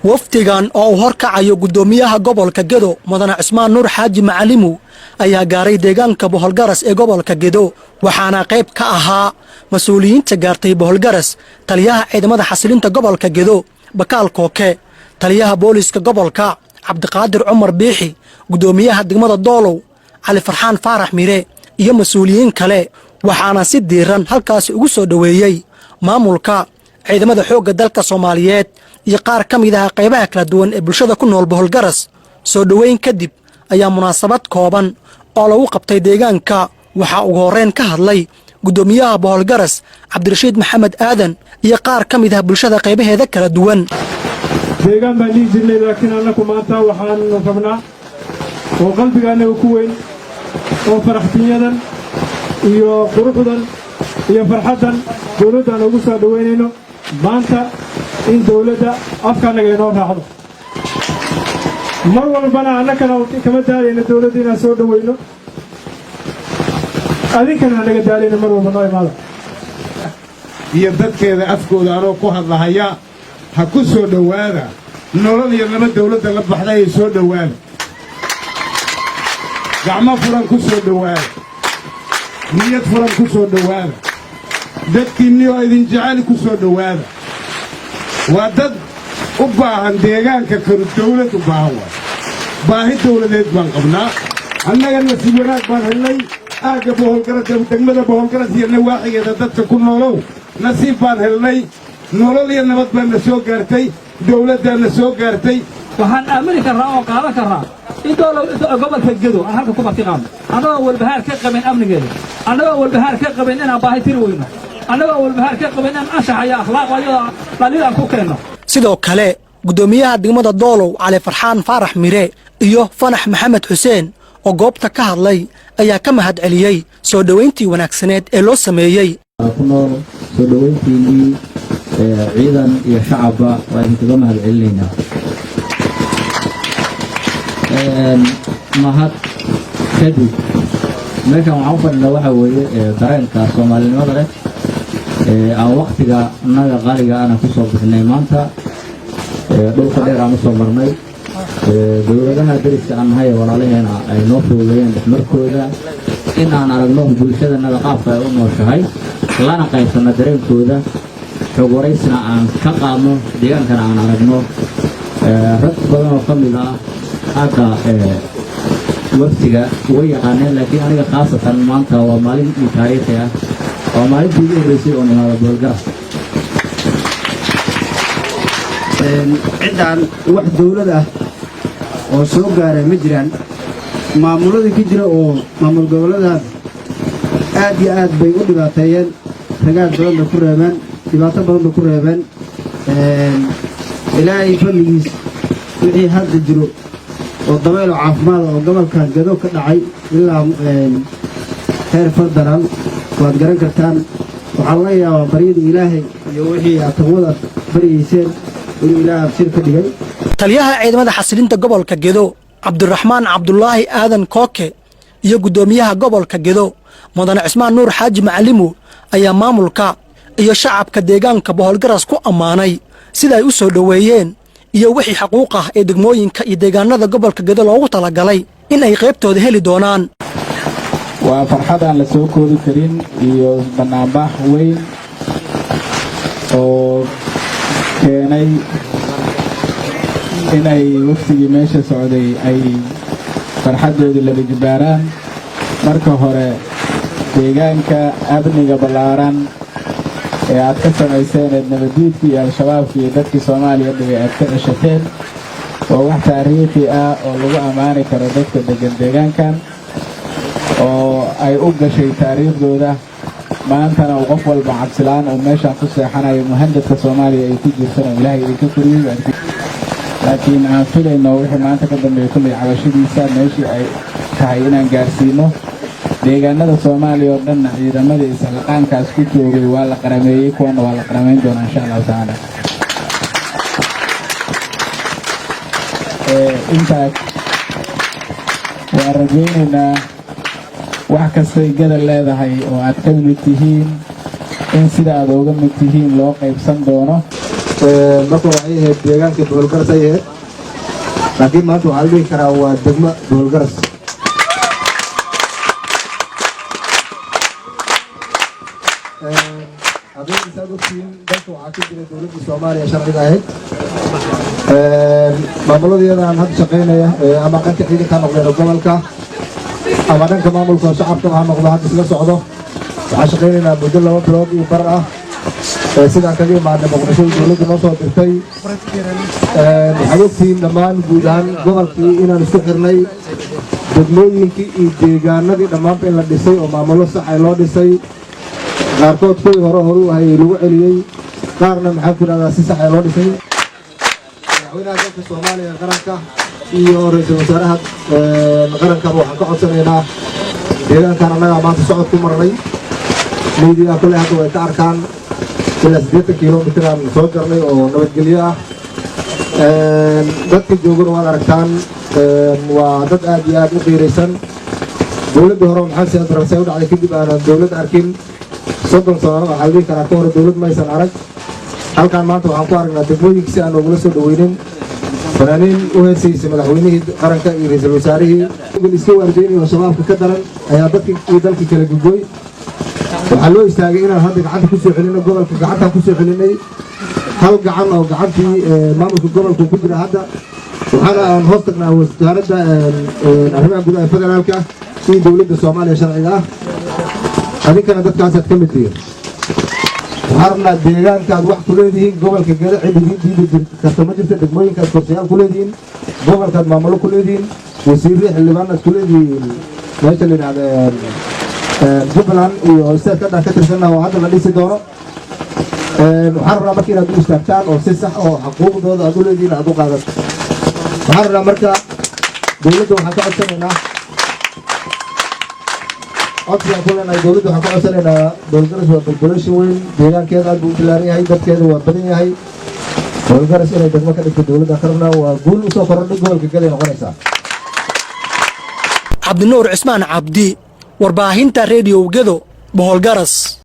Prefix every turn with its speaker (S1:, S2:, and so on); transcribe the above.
S1: waftigan oo horkacayo gudoomiyaha gobolka Gedo Mudane Cismaan Nuur Xaaji Macalimu ayaa gaaray deegaanka Boholgaras ee gobolka Gedo waxaana qayb ka ahaa mas'uuliyiinta gaartay Boholgaras taliyaha ciidamada xasilinta gobolka Gedo Bakaal Kooke taliyaha booliska gobolka Cabdiqaadir Cumar Biixi gudoomiyaha degmada Doolow Cali Farxaan Faarax Mire iyo mas'uuliyiin kale waxaana si diiran halkaas ugu soo dhaweeyay maamulka ciidamada xoogga dalka Soomaaliyeed iyo qaar ka mid ah qaybaha kala duwan ee bulshada ku nool Boholgaras soo dhaweyn kadib ayaa munaasabad kooban oo lagu qabtay deegaanka waxa ugu horeen ka hadlay gudoomiyaha Boholgaras Cabdirashiid Maxamed Aadan iyo qaar ka mid ah bulshada qaybaheeda kala duwan
S2: deegaan baan jirnay laakiin annagu maanta waxaan rabnaa oo qalbigaana ku weyn oo faraxtiyadan iyo quruxdan iyo farxadan dawladda ugu soo dhaweynayno maanta in dawladda afkanaga inoo raacdo mar walbana annagana kama daalayna dawladda inaan soo dhaweyno adinkana naga daalayna mar walba noo imaada
S3: iyo dadkeeda afkooda anoo ku hadlahaya ha ku soo dhawaada nolol iyo laba dawladda la baxday ay soo dhawaada gacmo furan ku soo dhawaada niyad furan ku soo dhawaada dadkiinni oo idin jecel ku soo dhawaada waa dad u baahan deegaanka karu dawlad u baahan waay baahi dawladeed baan qabnaa annagana si wanaag baan helnay aagga Boholgaras degmada Boholgaras iyo nawaaxigeeda dadka ku noolow nasiib baan helnay nolol iyo nabad baan na soo gaartay dawladda na soo gaartay
S4: waxaan aamini karnaa oo qaadan karnaa in gobolka Gedo aan halka ku martiqaano anagoo walbahaar ka qabin amnigeeda anagoo walbahaar ka qabin inaan baahi tiri weyno anagoo walbahaar ka qabin in anshax iyo akhlaaq aan ku keenno
S1: sidoo kale gudoomiyaha degmada Doolow Cali Farxaan Faarax Mire iyo Fanax Maxamed Xuseen oo goobta ka hadlay ayaa ka mahad celiyay soo dhaweyntii wanaagsaneed ee loo sameeyay
S5: ku nool soo dhaweyntii ciidan iyo shacabba waa inta mahad celinayna mahad kadib meeshan waxaan u fadhinaa waxa weeye dareenka Soomaalinimada leh aan waqtiga naga qaaliga ana ku soo bixinay maanta dhulka dheer aan soo marnay dawladaha dariska aan nahay walaalaheena ay noo fududeeyeen dhexmarkooda in aan aragno bulshadana qaabka ay u nooshahay lana qaybsano dareenkooda xog wareysna aan ka qaadno deegaankana aan aragno rag badan oo ka mid ah hadda waqtiga way yaqaaneen laakiin aniga khaasatan maanta waa maalin taariikhi ah oo maalintii ugu horeysay oo nimaada Boholgaras
S6: ciidan wax dawlad ah oo soo gaaray ma jiraan maamulada ka jira oo maamul gobolada aad iyo aad bay u dhibaateeyeen ragaad badan ku reebeen dhibaato badan ku reebeen ilaahay fadligiis wixii hadda jiro oo dabayl caafimaad oo gobolka Gedo ka dhacay ilaa heer federal waad garan kartaan waxaa laga yaabaa baryada ilaahay iyo wixii atamada baryeyseen inuu ilaahay sir ka dhigay
S1: taliyaha ciidamada xasilinta gobolka Gedo Cabdiraxmaan Cabdullaahi Aadan Kooke iyo gudoomiyaha gobolka Gedo Mudane Cismaan Nuur Xaaji Macalimu ayaa maamulka iyo shacabka deegaanka Boholgaras ku amaanay sida ay u soo dhaweeyeen iyo wixii xuquuq ah ee degmooyinka iyo deegaanada gobolka Gedo loogu talagalay in ay qaybtooda heli doonaan
S7: waa farxad aan la soo koobi karin iyo banaanbax weyn oo keenay inay waqtigii meesha socday ay farxadoodii la jibaaraan marka hore deegaanka amniga ballaaran ee aad ka samayseen nabadiidka iyo al-shabaabka iyo dadkii Soomaaliya dhigay aad ka ceshateen oo wax taariikhi ah oo lagu amaani karo dadka degan deegaankan oo ay u gashay taariikhdooda maantana qof walba cabsilaan oo meeshan ku seexanayo muhandadka Soomaaliya ay ku jirtaan Ilaahay ay ka koriyo laakiin aan filayno wixii maanta ka dambeeyay kulli cabashadiisa meeshii ay tahay inaan gaarsiino deegaanada Soomaaliya oo dhan ciidamada islaaqaankaas ku joogay waa la qarameeyay kuwana waa la qarameyn doonaa insha Allah taala inta waa rajaynaynaa wax kasta Gedo leedahay oo aad ka mid tihiin in sida aad uga mid tihiin loo qaybsan doono
S6: marka waxay ahayd deegaanka boholgaras ay ahayd laakiin maanta waxaa la dhihi karaa waa degmo boholgaras hadaysaad ogtiin dalka waxaa ka jira dowladdii soomaaliya sharciga ahayd maamuladeedaan hadda shaqaynaya ama dhanka ciidanka ha noqdeen gobolka ama dhanka maamulka shacabka ha noqdo hadda isla socdo waxaan shaqaynaynaa muddo 2 bilood iyo bar ah sidaan kaga imaadnay muqdisho dowladda noo soo dirtay waxaad ogtiin dhammaan guud ahaan gobolkii inaan isku xirnay degmooyinkii iyo deegaanadii dhammaanba in la dhisay oo maamulo sax ay loo dhisay qaarkood kuwii hore u hayay lagu celiyey qaarna maxaan ku idhahdaa si sax ay loo dhisay madaxweynaha dalka soomaaliya qaranka iyo ra-iisul wasaaraha qarankaba waxaan ka codsanaynaa deegaankan annagaa maanta socod ku marnay miidiyaa kule hadda way ka arkaan ilaa 80 kilomitir aan soo jarnay oo nabadgelyo ah dadka joogana waad aragtaan waa dad aad iyo aad u qiiraysan dowladda hore maxamed siyaad barre u dhacday kadib aanan dowlad arkin 30 sano waxaa la dhihi karaa ka hore dowlad maysan arag halkaan maanta waxaan ku aragnaa degmooyinka si aan ugula soo dhaweynin fanaaniin u heesaysay madaxweynihii qaranka iyo ra-iisul wasaarihii iska waardeynaya oo shabaabka ka daran ayaa dadkii iyo dalkii kala gudbooy waxaa loo istaagay inaan hadda gacanta ku soo celinay gobolka gacantaan ku soo celinay hal gacan oo gacantii maamulka gobolka ku jira hadda waxaana aan hoos tagnaa wasaaradda arrimaha gudaha federaalka iyo dowladda soomaaliya sharciga ah adinkana dadkaasaad ka mid tihiin waxaan rabnaa deegaankaad wax ku leedihiin gobolka geda cidigii diida karta ma jirta degmooyinkaad korsayaal ku leedihiin gobolkaad maamulo ku leedihiin wasiirrii xildhibaanaad ku leedihiin meesha la yidhahda jubbaland iyo isteedka dhan ka tirsanna oo hadda la dhisi doono waxaan rabnaa marka inaad u istaagtaan oo si sax oo xuquuqdooda aad u leedihiin aad u qaadato waxaan rabnaa marka dowladda waxaan ka codsanaynaa codsigaan ku leenahay dowladda waxaan ka codsanaynaa boholgaras waa population weyn deegaankeeda aad buu u bilaaran yahay dadkeeda waa badan yahay boholgaras inay degmo ka dhigto dowladda ka rabnaa waa guul usoo korodhay gobolka gaday noqonaysaa
S1: cabdinuur cismaan cabdi warbaahinta reediyo gedo boholgaras